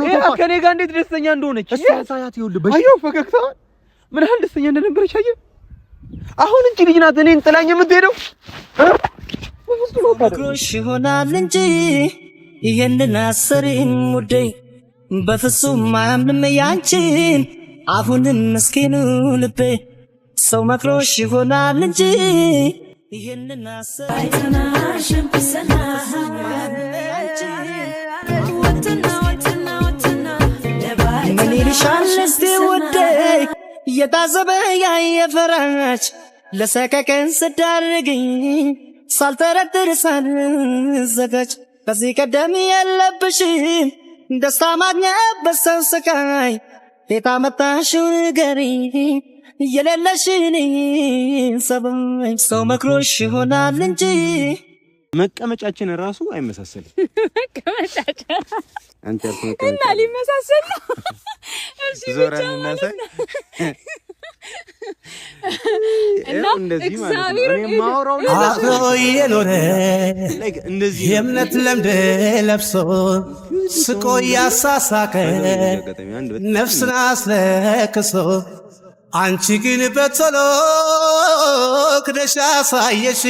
ነው ተፋ ከኔ ጋር እንዴት ደስተኛ እንደሆነች እሷ ሳያት ይኸውልህ አየሁ ፈገግታ ምን ያህል ደስተኛ እንደነበረች አየህ አሁን እንጂ ልጅ ናት እኔን ጥላኝ የምትሄደው መክሮሽ ይሆናል እንጂ ይሄንን አሰሪን ውዴ በፍጹም አያምንም ያንቺን አሁንም ምስኪኑ ልቤ ሰው መክሮሽ ይሆናል እንጂ ይሄንን አሰሪን ምን ይልሻል እስቲ ውዴ የታዘበ ያየፈራች ለሰከከን ስዳርግኝ ሳልጠረጥር ሳልዘጋጅ ከዚህ ቀደም የለብሽም ደስታ ማግኘት በሰው ስቃይ ቤታ መጣሽው ንገሪኝ የሌለሽን ሰበኝ ሰው መክሮሽ ይሆናል እንጂ መቀመጫችን ራሱ አይመሳሰልም መቀመጫችን አንተ ያልከው እና ሊመሳሰል ነው እሺ ዞራንና ሳይ እና እንደዚህ ማለት ነው እኔ ማውራው አብሮ የኖረ እንደዚህ የእምነት ለምድ ለብሶ ስቆ ያሳሳቀ ነፍስን አስለክሶ አንቺ ግን በቶሎ ክደሽ አሳየሽ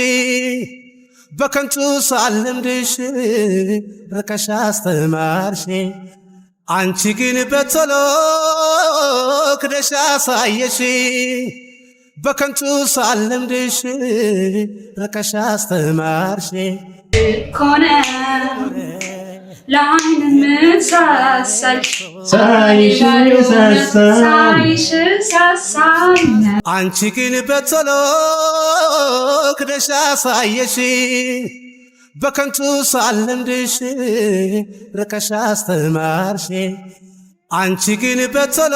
በከንቱ ሳልምድሽ ርቀሽ አስተማርሽ አንቺ ግን በቶሎ ክደሽ አሳየሽ በከንቱ ሳልምድሽ ርቀሽ አስተማርሽ ኮነ ለዓይን ምሳሳል ሳይሽ ሳሳል አንቺ ግን በቶሎ ክደሽ አሳየሽ በከንቱ ሳልምድሽ ርቀሽ አስተማርሽ አንቺ ግን በቶሎ